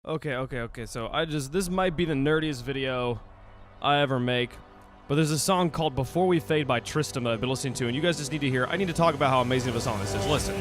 Okay. So this might be the nerdiest video I ever make, but there's a song called Before We Fade by Tristam that I've been listening to, and you guys just need to hear. I need to talk about how amazing of a song this is. Listen.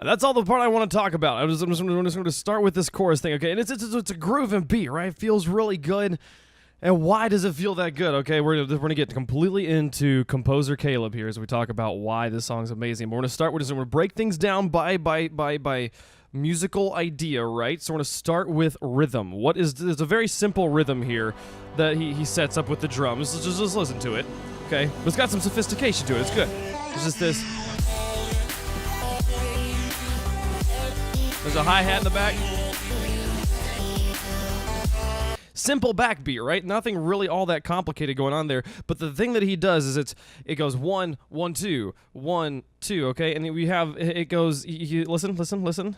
That's all the part I want to talk about. I'm just going to start with this chorus thing, okay? And it's a groove and beat, right? It feels really good. And why does it feel that good? Okay, we're gonna get completely into composer Caleb here as we talk about why this song's amazing. But we're gonna start. We're gonna break things down by musical idea, right? So we're gonna start with rhythm. There's a very simple rhythm here that he sets up with the drums. Just listen to it, okay? But it's got some sophistication to it. It's good. It's just this. There's a hi-hat in the back. Simple backbeat, right? Nothing really all that complicated going on there. But the thing that he does is it goes 1, 1, 2, 1, 2, okay? And then we have, it goes, listen.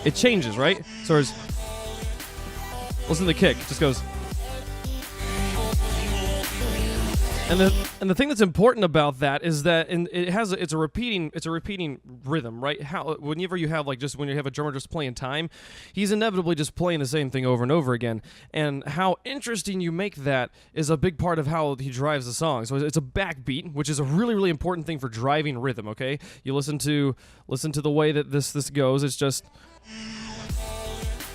It changes, right? So there's, listen to the kick. It just goes. And the thing that's important about that is that it's a repeating rhythm, right? Whenever you have when you have a drummer just playing time, he's inevitably just playing the same thing over and over again. And how interesting you make that is a big part of how he drives the song. So it's a backbeat, which is a really, really important thing for driving rhythm, okay? You listen to the way that this goes. It's just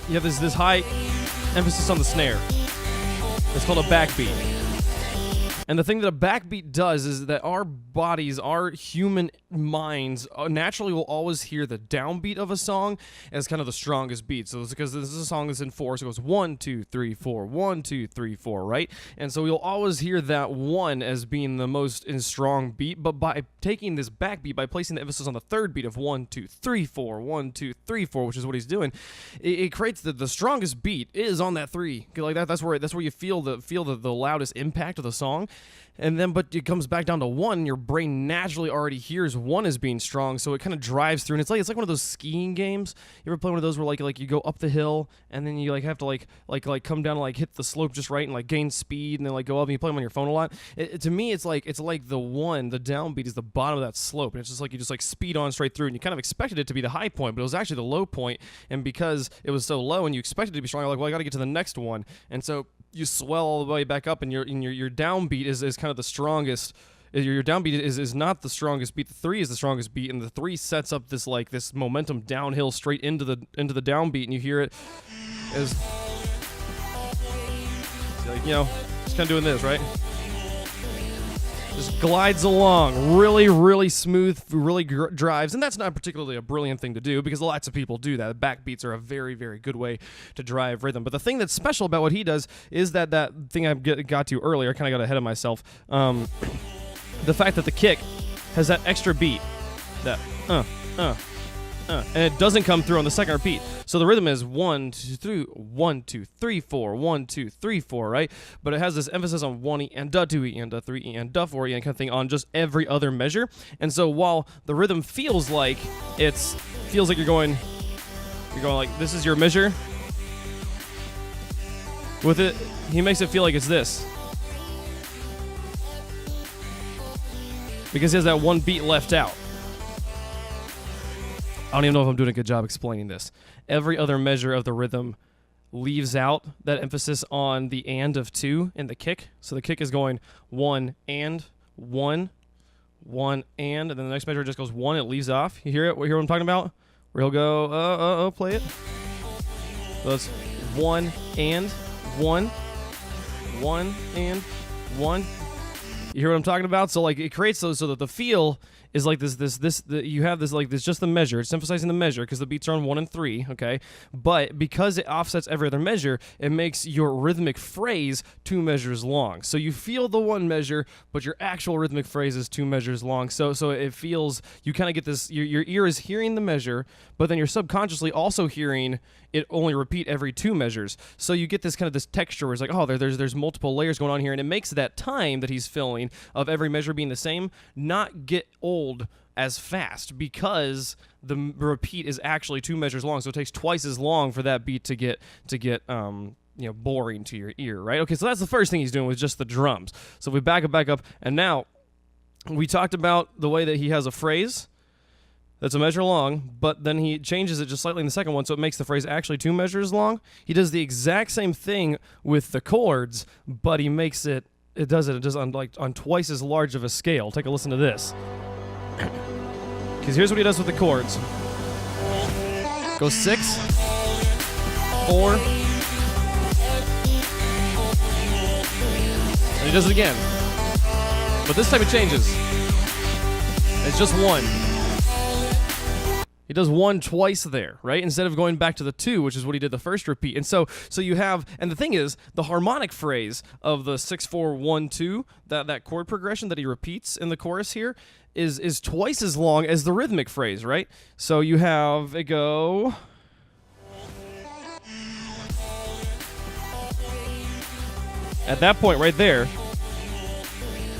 you have this high emphasis on the snare. It's called a backbeat. And the thing that a backbeat does is that our bodies, our human minds, naturally will always hear the downbeat of a song as kind of the strongest beat. So it's because this is a song that's in 4, so it goes 1, 2, 3, 4, 1, 2, 3, 4, right? And so you'll always hear that 1 as being the most strong beat, but by taking this backbeat, by placing the emphasis on the third beat of 1, 2, 3, 4, 1, 2, 3, 4, which is what he's doing, it creates the strongest beat is on that 3. Like that's where you feel the loudest impact of the song. And then, but it comes back down to 1. Your brain naturally already hears 1 as being strong, so it kind of drives through. And it's like one of those skiing games. You ever play one of those where like you go up the hill and then you have to come down and hit the slope just right and gain speed and then go up, and you play them on your phone a lot. To me, it's like the 1, the downbeat is the bottom of that slope, and it's just you just speed on straight through, and you kind of expected it to be the high point, but it was actually the low point. And because it was so low and you expected it to be strong, you're like, well, I got to get to the next one, and so you swell all the way back up, and your downbeat is kind of the strongest. Your downbeat is not the strongest beat. The 3 is the strongest beat, and the 3 sets up this this momentum downhill straight into the downbeat, and you hear it as just kind of doing this, right? Just glides along, really, really smooth, really drives, and that's not particularly a brilliant thing to do because lots of people do that. Backbeats are a very, very good way to drive rhythm. But the thing that's special about what he does is that thing I got to earlier, I kind of got ahead of myself, the fact that the kick has that extra beat, that and it doesn't come through on the second repeat. So the rhythm is 1, 2, 3, 1, 2, 3, 4, 1, 2, 3, 4, right? But it has this emphasis on 1E and da 2E and da 3E and da 4E and kind of thing on just every other measure. And so while the rhythm feels like you're going like this is your measure, with it he makes it feel like it's this. Because he has that one beat left out. I don't even know if I'm doing a good job explaining this. Every other measure of the rhythm leaves out that emphasis on the and of 2 in the kick. So the kick is going 1 and 1, 1 and then the next measure just goes 1. It leaves off. You hear it? You hear what I'm talking about? Where he'll go, play it. So it's 1 and 1, 1 and 1. You hear what I'm talking about? So it creates those so that the feel is like you have this like this just the measure. It's emphasizing the measure because the beats are on 1 and 3, okay? But because it offsets every other measure, it makes your rhythmic phrase 2 measures long. So you feel the 1 measure, but your actual rhythmic phrase is 2 measures long. So it feels, you kind of get this, your ear is hearing the measure, but then you're subconsciously also hearing it only repeat every 2 measures. So you get this kind of this texture where it's like, oh, there's multiple layers going on here, and it makes that time that he's filling of every measure being the same not get old as fast because the repeat is actually 2 measures long. So it takes twice as long for that beat to get boring to your ear, right? Okay, so that's the first thing he's doing with just the drums. So we back up, and now we talked about the way that he has a phrase that's a measure long, but then he changes it just slightly in the second one, so it makes the phrase actually 2 measures long. He does the exact same thing with the chords, but he makes it does on twice as large of a scale. Take a listen to this. Because here's what he does with the chords. Go 6, 4, and he does it again. But this time it changes. It's just 1. He does 1 twice there, right? Instead of going back to the 2, which is what he did the first repeat. And so you have, and the thing is, the harmonic phrase of the 6, 4, 1, 2, that chord progression that he repeats in the chorus here is twice as long as the rhythmic phrase, right? So you have it go. At that point right there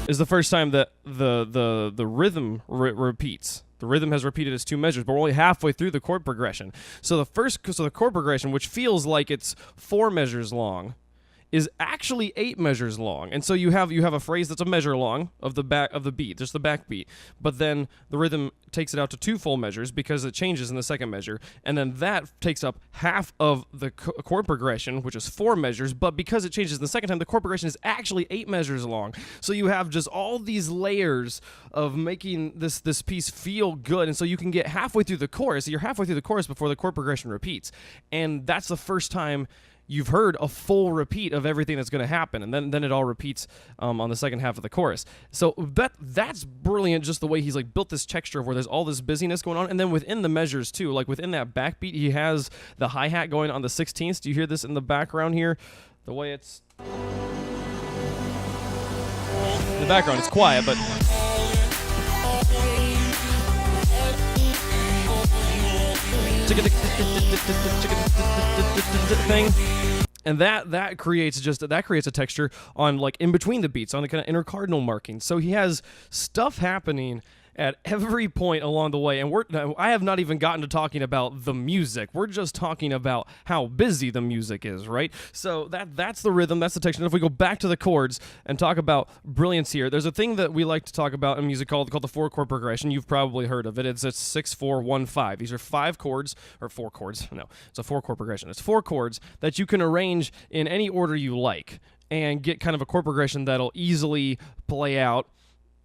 is the first time that the rhythm repeats. The rhythm has repeated its 2 measures, but we're only halfway through the chord progression. So the chord progression, which feels like it's 4 measures long, is actually 8 measures long. And so you have a phrase that's a measure long of the back of the beat, just the back beat. But then the rhythm takes it out to 2 full measures because it changes in the second measure. And then that takes up half of the chord progression, which is 4 measures. But because it changes the second time, the chord progression is actually 8 measures long. So you have just all these layers of making this piece feel good. And so you can get halfway through the chorus. You're halfway through the chorus before the chord progression repeats. And that's the first time you've heard a full repeat of everything that's going to happen, and then it all repeats on the second half of the chorus. So that's brilliant, just the way he's like built this texture of where there's all this busyness going on, and then within the measures too, like within that backbeat, he has the hi-hat going on the 16th. Do you hear this in the background here? The way it's in the background, it's quiet, but thing, and that creates a texture on like in between the beats on the kind of intercardinal markings. So he has stuff happening at every point along the way, and I have not even gotten to talking about the music. We're just talking about how busy the music is, right? So that's the rhythm, that's the texture. And if we go back to the chords and talk about brilliance here, there's a thing that we like to talk about in music called the 4-chord progression. You've probably heard of it. It's 6, 4, 1, 5. These are 5 chords, or 4 chords. No, it's a 4-chord progression. It's 4 chords that you can arrange in any order you like and get kind of a chord progression that'll easily play out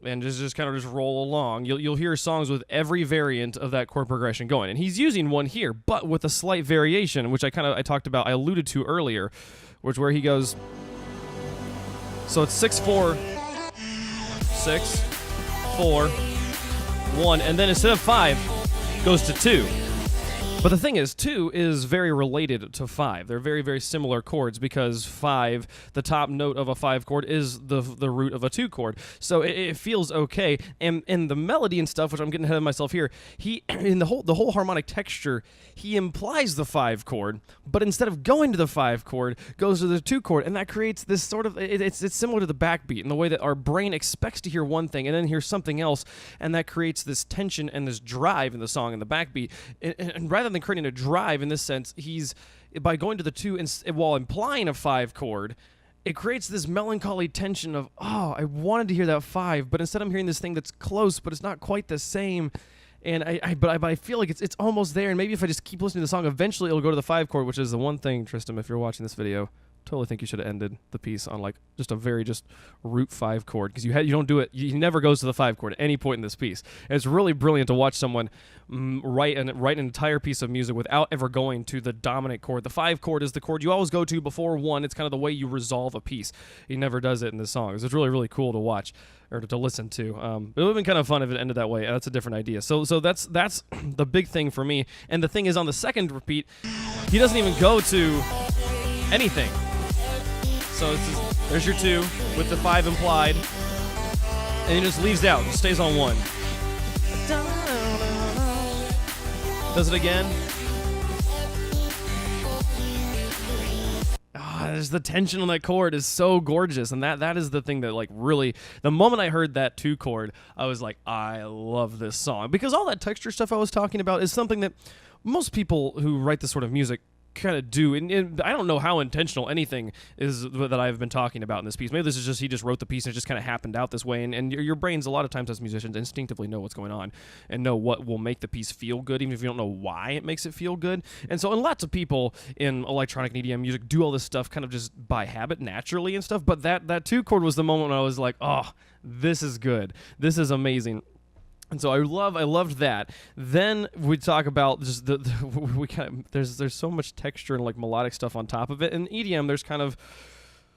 and just kind of just roll along. You'll hear songs with every variant of that chord progression going, and he's using one here, but with a slight variation, which I alluded to earlier, which where he goes. So it's 6, 4, 6, 4, 1, and then instead of 5, goes to 2. But the thing is, 2 is very related to 5. They're very, very similar chords because 5, the top note of a 5 chord, is the root of a 2 chord. So it feels okay. And in the melody and stuff, which I'm getting ahead of myself here, he in the whole harmonic texture, he implies the 5 chord, but instead of going to the 5 chord, goes to the 2 chord, and that creates this sort of it's similar to the backbeat in the way that our brain expects to hear one thing and then hear something else, and that creates this tension and this drive in the song in the backbeat. And rather than creating a drive in this sense, he's by going to the 2 while implying a 5 chord, it creates this melancholy tension of, oh, I wanted to hear that 5, but instead I'm hearing this thing that's close, but it's not quite the same. And I feel like it's almost there, and maybe if I just keep listening to the song, eventually it'll go to the 5 chord, which is the one thing, Tristam, if you're watching this video, totally think you should have ended the piece on like just a very just root 5 chord, because you don't do it. He never goes to the 5 chord at any point in this piece. And it's really brilliant to watch someone write an entire piece of music without ever going to the dominant chord. The 5 chord is the chord you always go to before 1. It's kind of the way you resolve a piece. He never does it in this song. It's really, really cool to watch or to listen to. It would have been kind of fun if it ended that way. That's a different idea. So that's the big thing for me. And the thing is, on the second repeat, he doesn't even go to anything. So it's just, there's your 2 with the 5 implied, and he just leaves out, just stays on 1. Does it again. There's the tension on that chord is so gorgeous, and that is the thing that like really, the moment I heard that 2 chord, I was like, I love this song, because all that texture stuff I was talking about is something that most people who write this sort of music kind of do, and I don't know how intentional anything is that I've been talking about in this piece. Maybe this is just he just wrote the piece and it just kind of happened out this way, and your brains a lot of times as musicians instinctively know what's going on and know what will make the piece feel good, even if you don't know why it makes it feel good. And so, and lots of people in electronic and EDM music do all this stuff kind of just by habit, naturally and stuff, but that 2 chord was the moment when I was like, oh, this is good. This is amazing. And so I loved that. Then we talk about just we kind of, there's so much texture and like melodic stuff on top of it. In EDM, there's kind of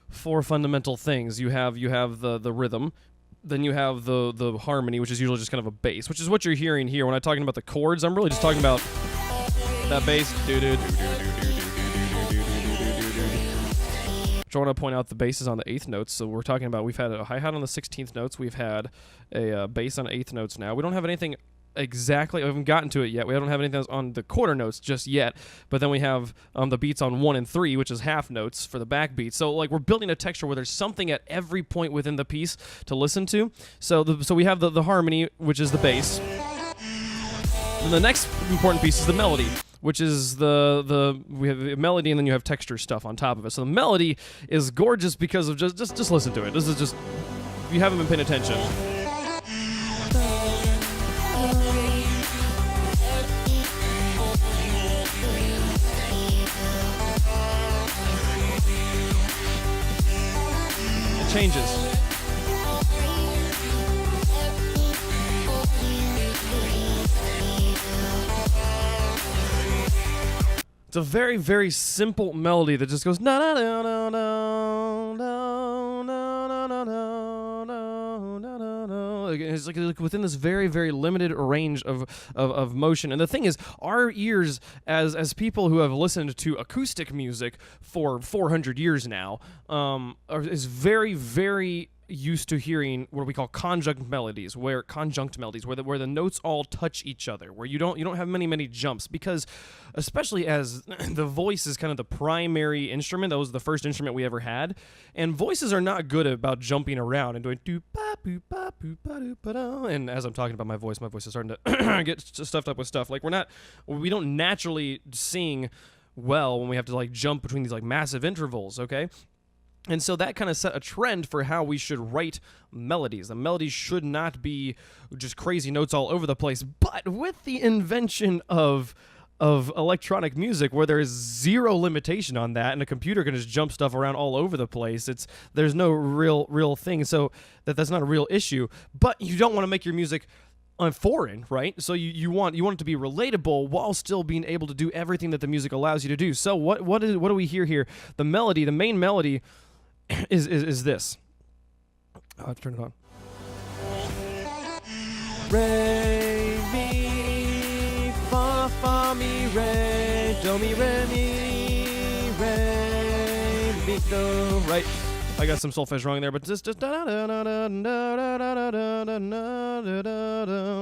4 fundamental things. You have the rhythm, then you have the harmony, which is usually just kind of a bass, which is what you're hearing here. When I'm talking about the chords, I'm really just talking about that bass. I want to point out the bass is on the 8th notes, so we're talking about, we've had a hi-hat on the 16th notes, we've had a bass on 8th notes now. We don't have anything exactly, we haven't gotten to it yet, we don't have anything on the quarter notes just yet, but then we have the beats on 1 and 3, which is half notes for the backbeat. So like we're building a texture where there's something at every point within the piece to listen to. So we have the harmony, which is the bass. And the next important piece is the melody, which is we have the melody, and then you have texture stuff on top of it. So the melody is gorgeous because of just listen to it. This is just, if you haven't been paying attention. It changes. It's a very, very simple melody that just goes na na na na na na na na na na. It's like within this very, very limited range of motion. And the thing is, our ears as people who have listened to acoustic music for 400 years now is very, very used to hearing what we call conjunct melodies, where the notes all touch each other, where you don't have many jumps, because especially as the voice is kind of the primary instrument. That was the first instrument we ever had, and voices are not good about jumping around and doing do ba boo ba boo ba doo ba da. And as I'm talking about my voice is starting to get stuffed up with stuff. Like we don't naturally sing well when we have to like jump between these like massive intervals, okay? And so that kind of set a trend for how we should write melodies. The melodies should not be just crazy notes all over the place. But with the invention of electronic music, where there is zero limitation on that, and a computer can just jump stuff around all over the place, there's no real thing. So that's not a real issue. But you don't want to make your music foreign, right? So you want it to be relatable while still being able to do everything that the music allows you to do. So what do we hear here? The main melody is this. I'll turn it on. Re, mi, fa, mi, re, do, mi, re, mi, do. Right? I got some solfege wrong there, but just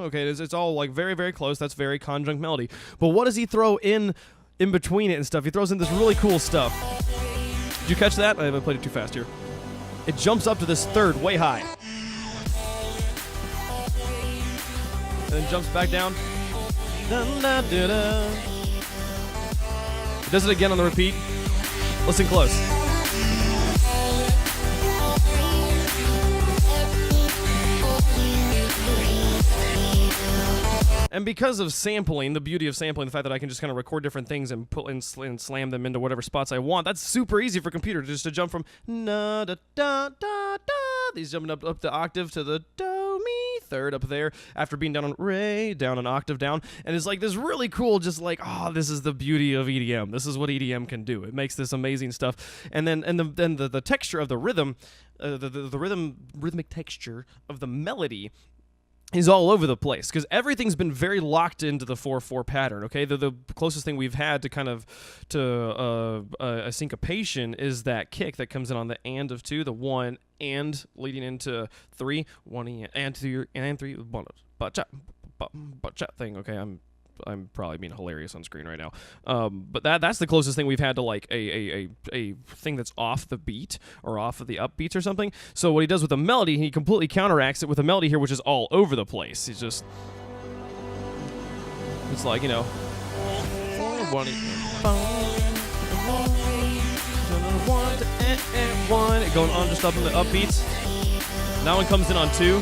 okay, it's all like very, very close. That's very conjunct melody. But what does he throw in between it and stuff? He throws in this really cool stuff. Did you catch that? I played it too fast here. It jumps up to this third way high. And then jumps back down. It does it again on the repeat. Listen close. And because of sampling, the beauty of sampling, the fact that I can just kind of record different things and put and slam them into whatever spots I want, that's super easy for a computer just to jump from na da da da da, these jumping up the octave to the do mi third up there after being down on re, down an octave down, and it's like this really cool, just like, oh, this is the beauty of EDM. This is what EDM can do. It makes this amazing stuff, and then the texture of the rhythm, the rhythmic texture of the melody is all over the place because everything's been very locked into the 4/4 pattern. Okay, the closest thing we've had to kind of a syncopation is that kick that comes in on the and of 2, the 1 and leading into 3, 1 and 2 and 3, but chat thing. Okay, I'm probably being hilarious on screen right now, but that's the closest thing we've had to like a thing that's off the beat or off of the upbeats or something. So what he does with the melody, he completely counteracts it with a melody here, which is all over the place. It's like, you know, one going on just up in the upbeats. That one comes in on 2.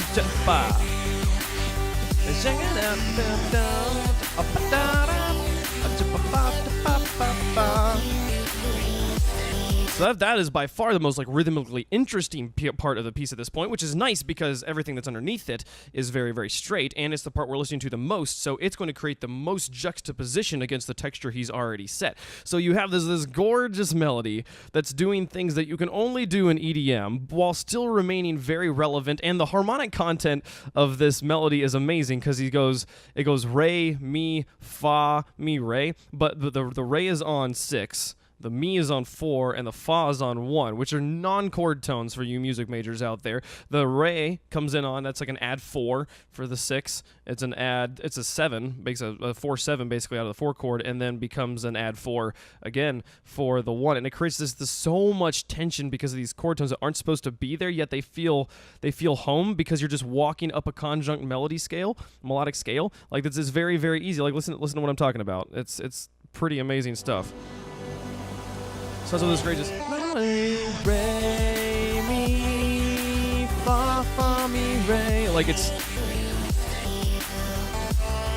So that is by far the most like rhythmically interesting part of the piece at this point, which is nice because everything that's underneath it is very, very straight, and it's the part we're listening to the most, so it's going to create the most juxtaposition against the texture he's already set. So you have this gorgeous melody that's doing things that you can only do in EDM while still remaining very relevant, and the harmonic content of this melody is amazing because it goes re, mi, fa, mi, re, but the re is on 6, the mi is on 4, and the fa is on 1, which are non-chord tones for you music majors out there. The re comes in on, that's like an add 4 for the 6. It's a 7, makes a 4/7 basically out of the 4 chord, and then becomes an add 4 again for the 1. And it creates this so much tension because of these chord tones that aren't supposed to be there, yet they feel home because you're just walking up a conjunct melodic scale. Like this is very, very easy. Like listen to what I'm talking about. It's pretty amazing stuff. So that's what this great is. Re, mi, fa, mi, re. Like it's.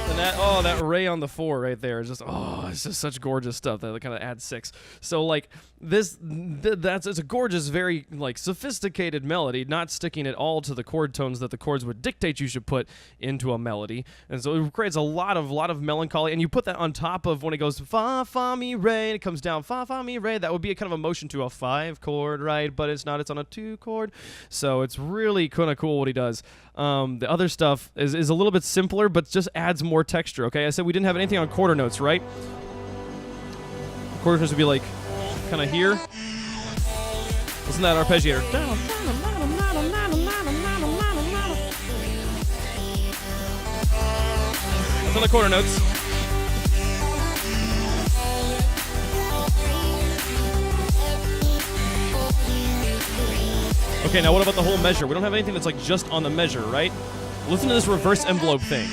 And that re on the 4 right there is just, it's just such gorgeous stuff that kind of adds 6. So like it's a gorgeous, very like sophisticated melody, not sticking at all to the chord tones that the chords would dictate you should put into a melody. And so it creates a lot of melancholy, and you put that on top of when it goes fa, mi, re, and it comes down fa, mi, re. That would be a kind of a motion to a 5 chord, right? But it's not, it's on a 2 chord. So it's really kind of cool what he does. The other stuff is a little bit simpler, but just adds more texture. Okay, I said we didn't have anything on quarter notes, right? Quarter notes would be like kind of here. Listen to that arpeggiator. That's on the quarter notes. Okay, now what about the whole measure? We don't have anything that's like just on the measure, right? Listen to this reverse envelope thing.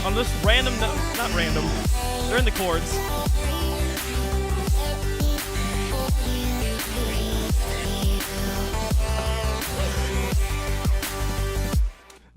On this random, not random, they're in the chords.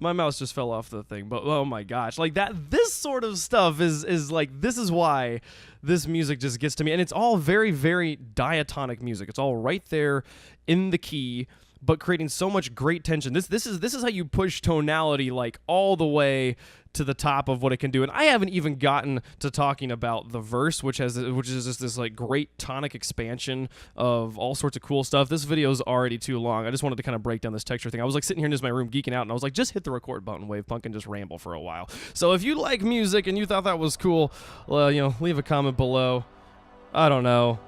My mouse just fell off the thing, but oh my gosh, like that, this sort of stuff is like, this is why this music just gets to me, and it's all very, very diatonic music. It's all right there in the key, but creating so much great tension. This is how you push tonality like all the way to the top of what it can do. And I haven't even gotten to talking about the verse, which is just this like great tonic expansion of all sorts of cool stuff. This video is already too long. I just wanted to kind of break down this texture thing. I was like sitting here in just my room geeking out, and I was like, just hit the record button, WavePunk, and just ramble for a while. So if you like music and you thought that was cool, leave a comment below. I don't know.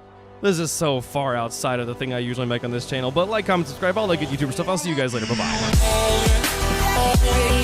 This is so far outside of the thing I usually make on this channel, but like, comment, subscribe, all that good YouTuber stuff. I'll see you guys later. Bye-bye.